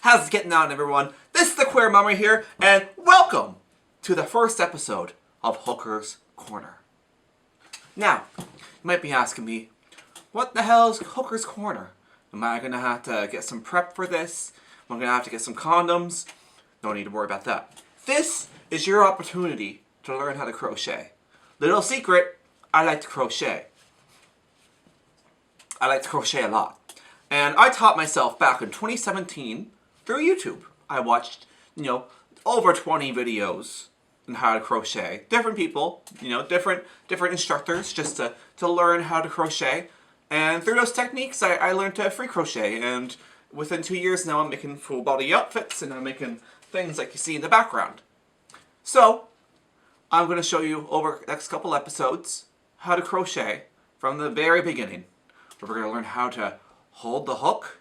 How's it getting on, everyone? This is the Queer Mummer here, and welcome to the first episode of Hooker's Corner. Now, you might be asking me, what the hell is Hooker's Corner? Am I going to have to get some prep for this? Am I going to have to get some condoms? No need to worry about that. This is your opportunity to learn how to crochet. Little secret, I like to crochet. I like to crochet a lot. And I taught myself back in 2017 through YouTube. I watched, over 20 videos on how to crochet. Different people, different instructors just to learn how to crochet. And through those techniques, I learned to free crochet. And within 2 years now, I'm making full body outfits and I'm making things like you see in the background. So, I'm going to show you over the next couple episodes how to crochet from the very beginning. We're going to learn how to hold the hook,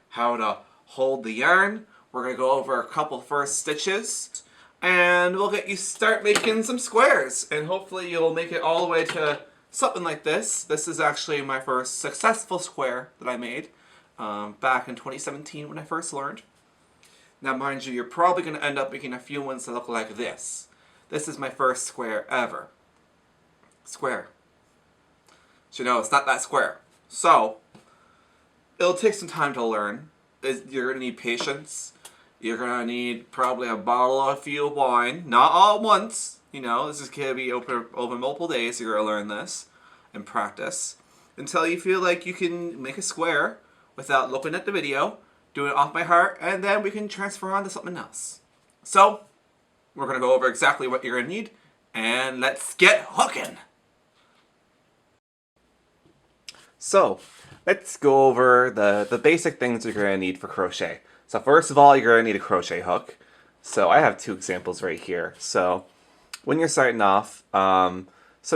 how to hold the yarn. We're going to go over a couple first stitches, and we'll get you start making some squares. And hopefully you'll make it all the way to something like this. This is actually my first successful square that I made back in 2017 when I first learned. Now mind you, you're probably going to end up making a few ones that look like this. This is my first square ever. Square. So it's not that square. So, it'll take some time to learn. You're going to need patience. You're going to need probably a bottle or a few of wine. Not all at once. This is going to be over multiple days. You're going to learn this and practice until you feel like you can make a square without looking at the video, do it off by heart, and then we can transfer on to something else. So, we're going to go over exactly what you're going to need, and let's get hooking! So, let's go over the basic things you're going to need for crochet. So first of all, you're going to need a crochet hook. So I have two examples right here. So when you're starting off, some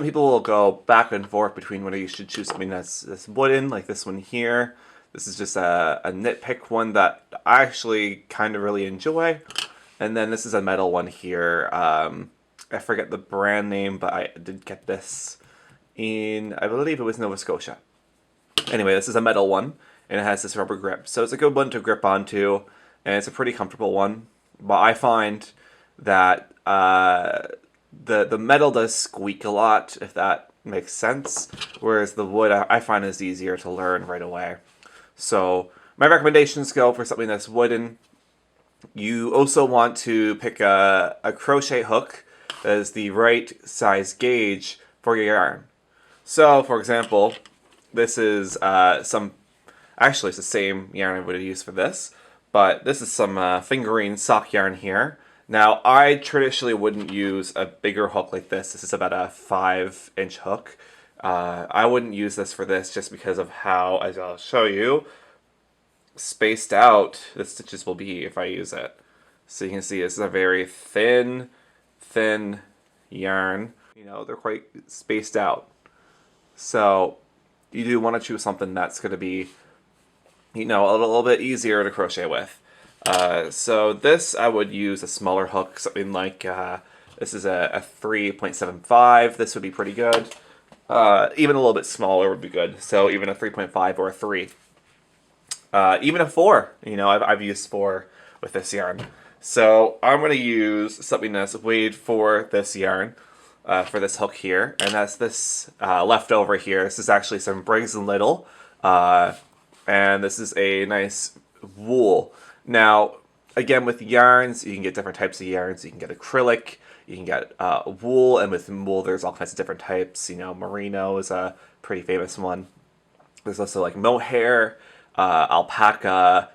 people will go back and forth between whether you should choose something that's wooden, like this one here. This is just a nitpick one that I actually kind of really enjoy. And then this is a metal one here. I forget the brand name, but I did get this in, I believe it was Nova Scotia. Anyway, this is a metal one, and it has this rubber grip. So it's a good one to grip onto, and it's a pretty comfortable one. But I find that the metal does squeak a lot, if that makes sense, whereas the wood I find is easier to learn right away. So my recommendations go for something that's wooden. You also want to pick a crochet hook that is the right size gauge for your yarn. So, for example, this is actually it's the same yarn I would have used for this, but this is some fingering sock yarn here. Now, I traditionally wouldn't use a bigger hook like this. This is about a 5-inch hook. I wouldn't use this for this just because of how, as I'll show you, spaced out the stitches will be if I use it. So you can see this is a very thin yarn. They're quite spaced out. So you do want to choose something that's going to be, a little bit easier to crochet with. So this, I would use a smaller hook, something like, this is a 3.75. This would be pretty good. Even a little bit smaller would be good. So even a 3.5 or a 3. Even a 4. I've used 4 with this yarn. So I'm going to use something that's weighed for this yarn. For this hook here, and that's this leftover here. This is actually some Briggs & Little, and this is a nice wool. Now, again, with yarns, you can get different types of yarns. You can get acrylic, you can get wool, and with wool, there's all kinds of different types. Merino is a pretty famous one. There's also like mohair, alpaca,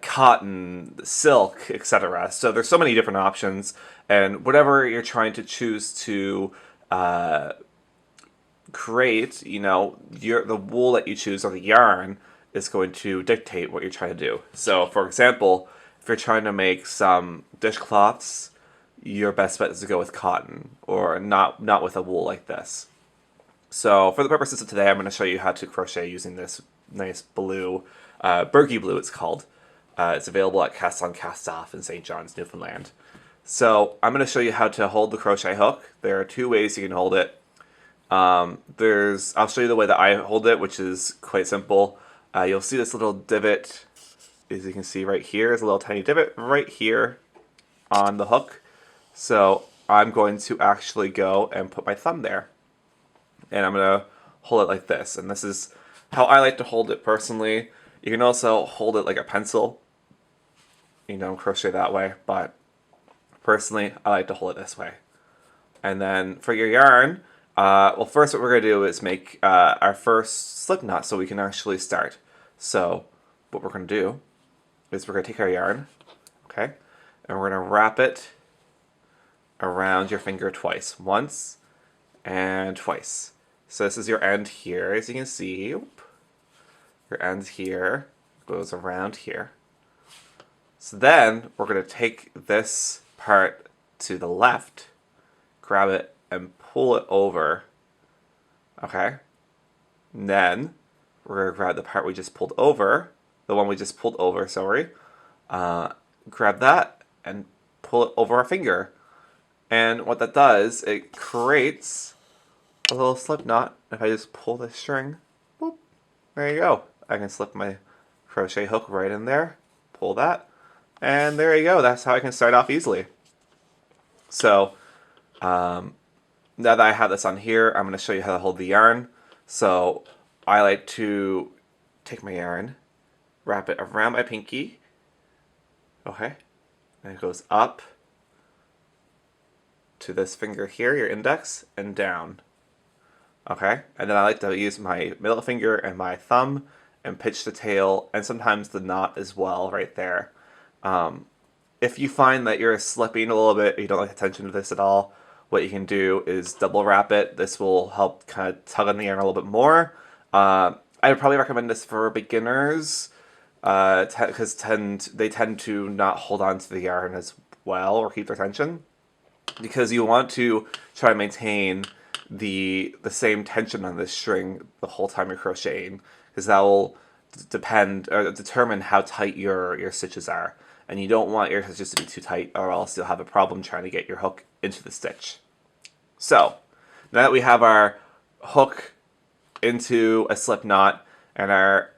cotton, silk, etc. So there's so many different options, and whatever you're trying to choose to create, the wool that you choose or the yarn is going to dictate what you're trying to do. So, for example, if you're trying to make some dishcloths, your best bet is to go with cotton or not with a wool like this. So, for the purposes of today, I'm going to show you how to crochet using this nice blue, Bergy blue it's called. It's available at Cast On Cast Off in St. John's, Newfoundland. So I'm going to show you how to hold the crochet hook. There are two ways you can hold it. I'll show you the way that I hold it, which is quite simple. You'll see this little divot as you can see right here is a little tiny divot right here on the hook. So I'm going to actually go and put my thumb there. And I'm going to hold it like this. And this is how I like to hold it personally. You can also hold it like a pencil, crochet that way. But personally, I like to hold it this way. And then for your yarn, well, first what we're going to do is make our first slip knot so we can actually start. So what we're going to do is we're going to take our yarn, okay, and we're going to wrap it around your finger twice. Once and twice. So this is your end here, as you can see. Your end here goes around here. So then we're going to take this part to the left, grab it, and pull it over. Okay? And then we're going to grab the part we just pulled over, the one we just pulled over, sorry. Grab that and pull it over our finger. And what that does, it creates a little slip knot. If I just pull this string, boop, there you go. I can slip my crochet hook right in there, pull that, and there you go. That's how I can start off easily. So now that I have this on here, I'm going to show you how to hold the yarn. So I like to take my yarn, wrap it around my pinky, okay, and it goes up to this finger here, your index, and down. Okay, and then I like to use my middle finger and my thumb and pitch the tail and sometimes the knot as well right there. If you find that you're slipping a little bit, you don't like the tension of this at all, what you can do is double wrap it. This will help kind of tug on the yarn a little bit more. I would probably recommend this for beginners because they tend to not hold on to the yarn as well or keep their tension, because you want to try to maintain the same tension on this string the whole time you're crocheting, because that will determine how tight your stitches are, and you don't want your stitches to be too tight or else you'll have a problem trying to get your hook into the stitch. So now that we have our hook into a slip knot and our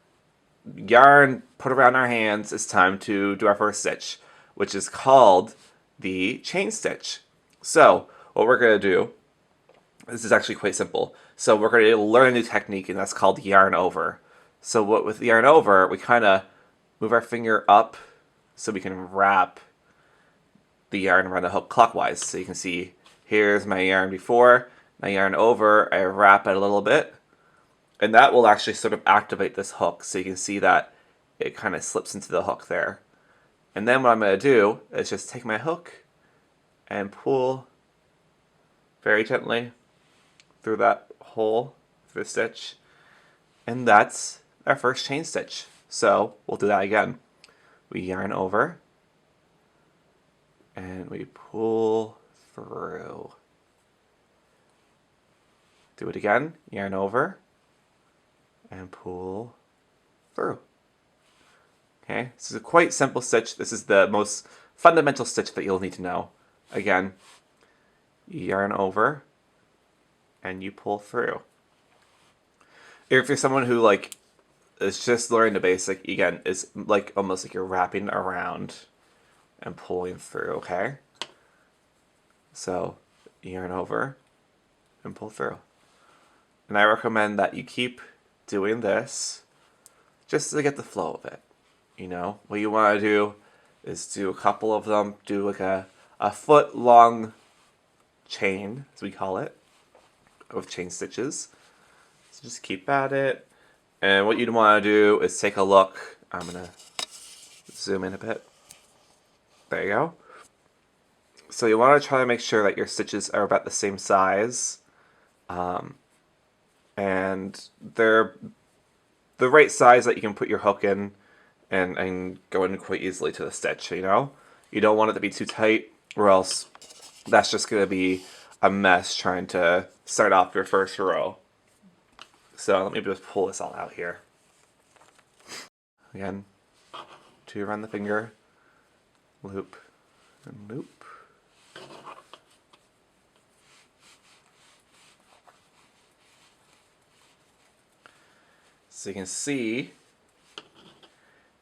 yarn put around our hands, it's time to do our first stitch, which is called the chain stitch. So what we're going to do, this is actually quite simple. So we're going to learn a new technique, and that's called yarn over. So with yarn over, we kind of move our finger up so we can wrap the yarn around the hook clockwise. So you can see here's my yarn before, my yarn over, I wrap it a little bit, and that will actually sort of activate this hook. So you can see that it kind of slips into the hook there. And then what I'm going to do is just take my hook and pull very gently through that hole, through the stitch, and that's our first chain stitch. So we'll do that again. We yarn over and we pull through. Do it again, yarn over and pull through. Okay, this is a quite simple stitch. This is the most fundamental stitch that you'll need to know. Again, you yarn over and you pull through. If you're someone who is just learning the basic, again, it's like almost like you're wrapping around and pulling through, okay? So yarn over and pull through. And I recommend that you keep doing this just to get the flow of it. What you want to do is do a couple of them, do like a foot long chain, as we call it, of chain stitches. So just keep at it. And what you'd want to do is take a look. I'm going to zoom in a bit. There you go. So you want to try to make sure that your stitches are about the same size. And they're the right size that you can put your hook in and go in quite easily to the stitch, You don't want it to be too tight, or else that's just going to be a mess trying to start off your first row. So let me just pull this all out here. Again, to run the finger, loop and loop. So you can see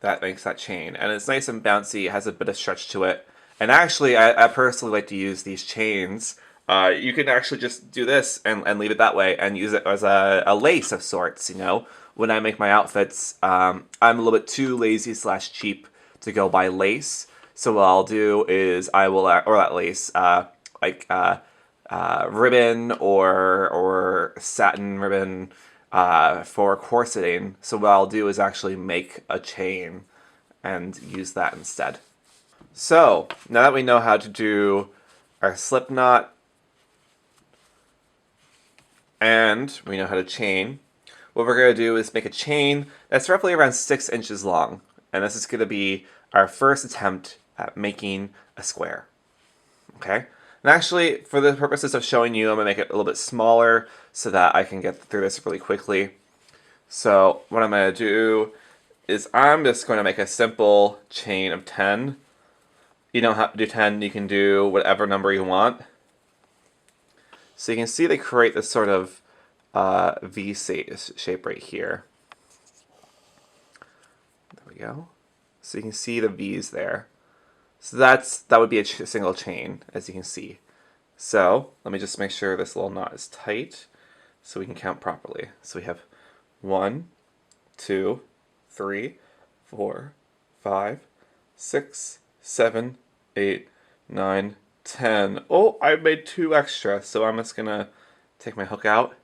that makes that chain. And it's nice and bouncy, it has a bit of stretch to it. And actually, I personally like to use these chains. You can actually just do this and leave it that way and use it as a lace of sorts, you know. When I make my outfits, I'm a little bit too lazy / cheap to go buy lace. So what I'll do is I will, or that lace, ribbon or satin ribbon for corseting. So what I'll do is actually make a chain and use that instead. So now that we know how to do our slip knot and we know how to chain, what we're going to do is make a chain that's roughly around 6 inches long. And this is going to be our first attempt at making a square. Okay? And actually, for the purposes of showing you, I'm going to make it a little bit smaller so that I can get through this really quickly. So what I'm going to do is I'm just going to make a simple chain of 10. You don't have to do 10, you can do whatever number you want. So you can see they create this sort of V shape right here. There we go. So you can see the V's there. So that would be a single chain, as you can see. So let me just make sure this little knot is tight so we can count properly. So we have 1, 2, 3, 4, 5, 6, 7, 8, 9, 10. Oh, I made 2 extra, so I'm just gonna take my hook out.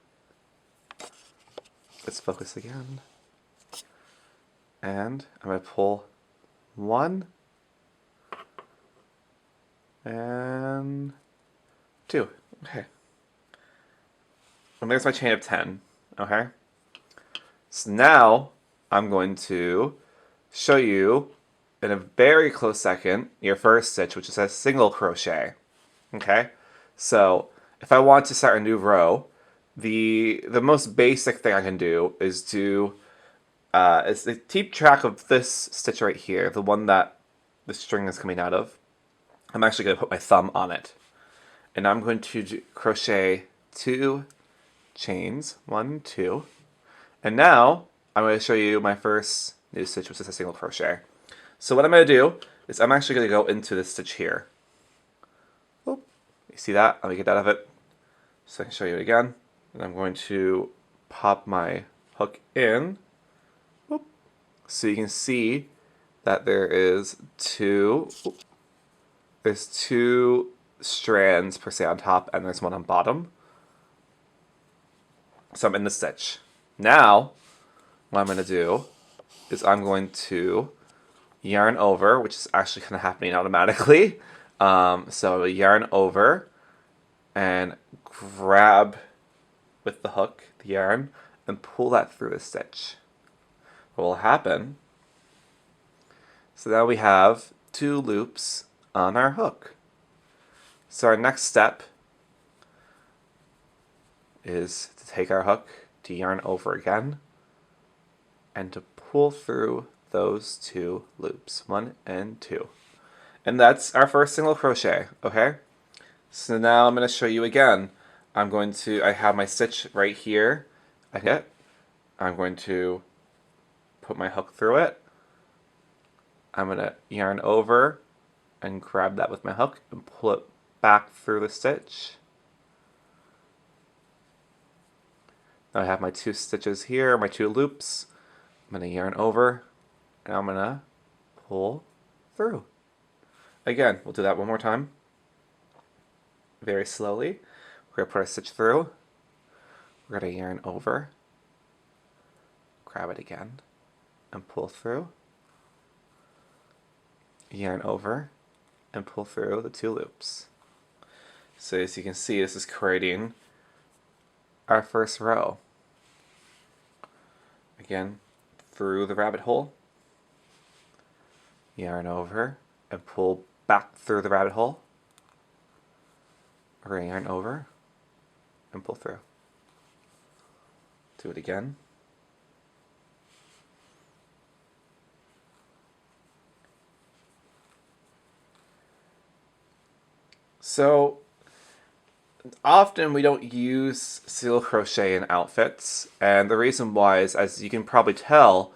Let's focus again. And I'm gonna pull 1 and 2. Okay. And there's my chain of 10. Okay. So now I'm going to show you in a very close second your first stitch, which is a single crochet. Okay. So if I want to start a new row, the most basic thing I can do is to keep track of this stitch right here, the one that the string is coming out of. I'm actually going to put my thumb on it. And I'm going to crochet 2 chains, 1, 2. And now I'm going to show you my first new stitch, which is a single crochet. So what I'm going to do is I'm actually going to go into this stitch here. Oop. You see that? Let me get out of it so I can show you it again. And I'm going to pop my hook in. Oop. So you can see that there is 2. There's 2 strands per se on top, and there's 1 on bottom. So I'm in the stitch. Now, what I'm going to do is I'm going to yarn over, which is actually kind of happening automatically. So I yarn over and grab with the hook the yarn and pull that through the stitch. What will happen? So now we have 2 loops on our hook. So our next step is to take our hook, to yarn over again, and to pull through those 2 loops, 1 and 2. And that's our first single crochet, okay? So now I'm going to show you again. I have my stitch right here. I'm going to put my hook through it. I'm going to yarn over and grab that with my hook and pull it back through the stitch. Now I have my 2 stitches here, my 2 loops. I'm going to yarn over and I'm going to pull through. Again, we'll do that one more time. Very slowly. We're going to put our stitch through. We're going to yarn over, grab it again, and pull through. Yarn over and pull through the 2 loops. So as you can see, this is creating our first row. Again, through the rabbit hole, yarn over and pull back through the rabbit hole. We're going to yarn over and pull through. Do it again. So often we don't use single crochet in outfits, and the reason why is, as you can probably tell,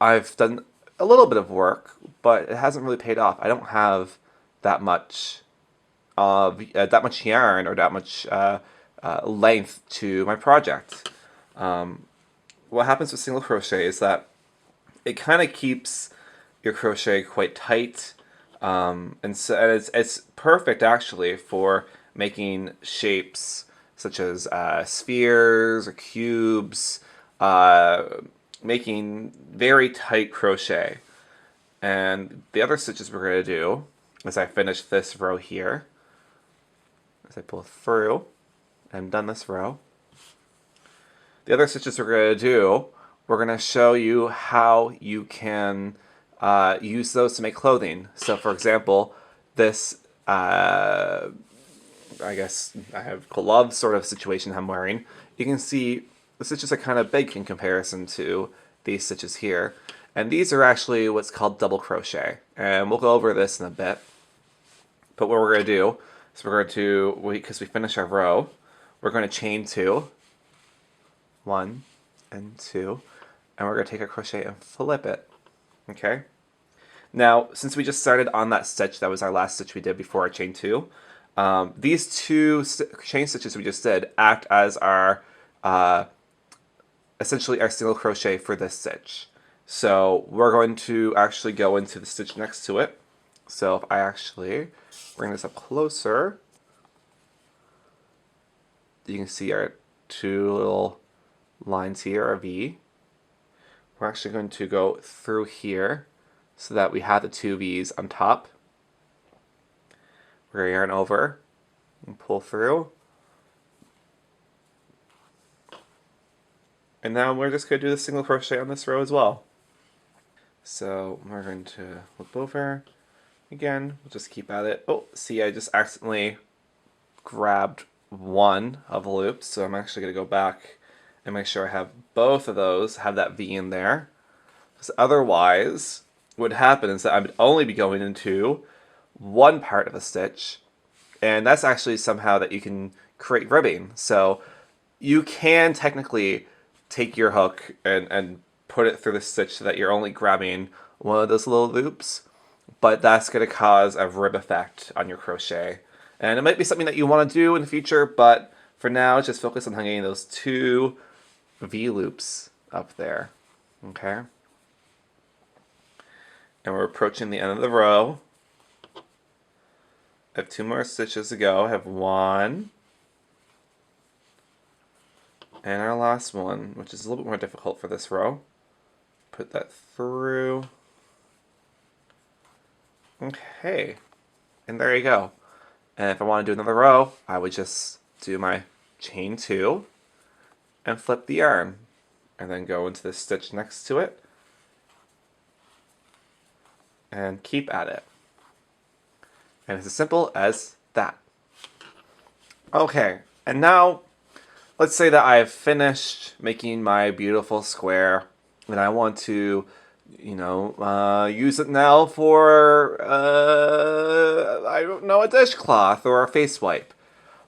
I've done a little bit of work, but it hasn't really paid off. I don't have that much yarn or that much length to my project. What happens with single crochet is that it kind of keeps your crochet quite tight, and it's perfect actually for making shapes such as spheres or cubes, making very tight crochet. And the other stitches we're going to do, as I finish this row here, as I pull through, I'm done this row. The other stitches we're going to do, we're going to show you how you can use those to make clothing. So for example, this, I guess I have glove sort of situation I'm wearing. You can see the stitches are kind of big in comparison to these stitches here. And these are actually what's called double crochet. And we'll go over this in a bit. But what we're going to do is we're going to, because we finish our row, we're going to chain 2. 1 and 2. And we're going to take a crochet and flip it. Okay? Now, since we just started on that stitch, that was our last stitch we did before our chain 2, these two chain stitches we just did act as our, essentially our single crochet for this stitch. So we're going to actually go into the stitch next to it. So if I actually bring this up closer, you can see our 2 little lines here, a V. We're actually going to go through here so that we have the 2 V's on top. We're going to yarn over and pull through. And now we're just going to do the single crochet on this row as well. So we're going to flip over. Again, we'll just keep at it. Oh, see, I just accidentally grabbed one of the loops, so I'm actually going to go back and make sure I have both of those, have that V in there. Because otherwise, what would happen is that I would only be going into one part of a stitch, and that's actually somehow that you can create ribbing. So you can technically take your hook and put it through the stitch so that you're only grabbing one of those little loops, but that's going to cause a rib effect on your crochet. And it might be something that you want to do in the future, but for now, just focus on hanging those 2 V loops up there. Okay? And we're approaching the end of the row. I have 2 more stitches to go. I have 1. And our last one, which is a little bit more difficult for this row. Put that through. Okay. And there you go. And if I want to do another row, I would just do my chain 2 and flip the yarn. And then go into the stitch next to it. And keep at it. And it's as simple as that. Okay, and now let's say that I've finished making my beautiful square and I want to, use it now for, I don't know, a dishcloth or a face wipe.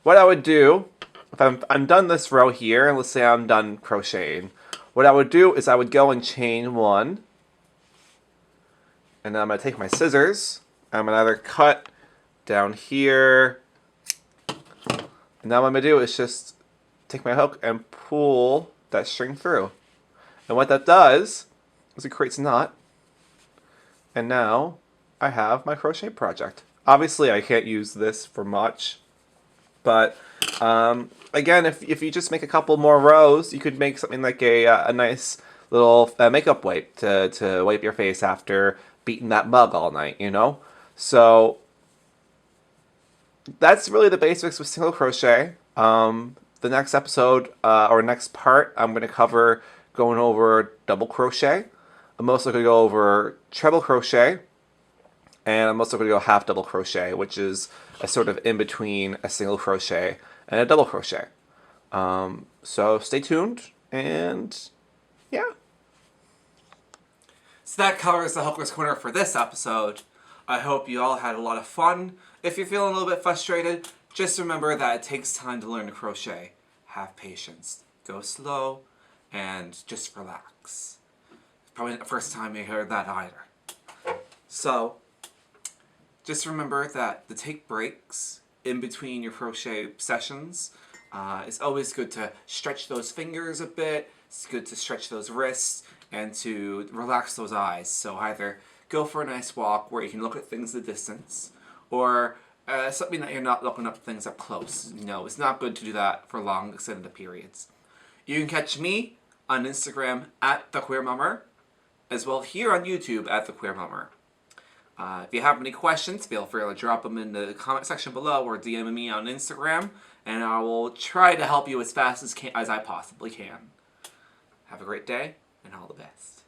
What I would do, if I'm done this row here, and let's say I'm done crocheting, what I would do is I would go and chain 1, and then I'm going to take my scissors, I'm going to either cut down here, and now what I'm going to do is just take my hook and pull that string through. And what that does is it creates a knot, and now I have my crochet project. Obviously I can't use this for much, but again, if you just make a couple more rows, you could make something like a nice little makeup wipe to wipe your face after beating that mug all night, So that's really the basics with single crochet. The next episode, or next part, I'm going to cover going over double crochet. I'm also going to go over treble crochet. And I'm also going to go half double crochet, which is a sort of in between a single crochet and a double crochet. So stay tuned, and yeah. So that covers the Hookless Corner for this episode. I hope you all had a lot of fun. If you're feeling a little bit frustrated, just remember that it takes time to learn to crochet. Have patience. Go slow and just relax. Probably not the first time you heard that either. So, just remember that to take breaks in between your crochet sessions. It's always good to stretch those fingers a bit. It's good to stretch those wrists and to relax those eyes. So either go for a nice walk where you can look at things at a distance, or something that you're not looking up things up close. You know, it's not good to do that for long extended periods. You can catch me on Instagram at @thequeermummer, as well here on YouTube at @thequeermummer. If you have any questions, feel free to drop them in the comment section below or DM me on Instagram, and I will try to help you as fast as I possibly can. Have a great day, and all the best.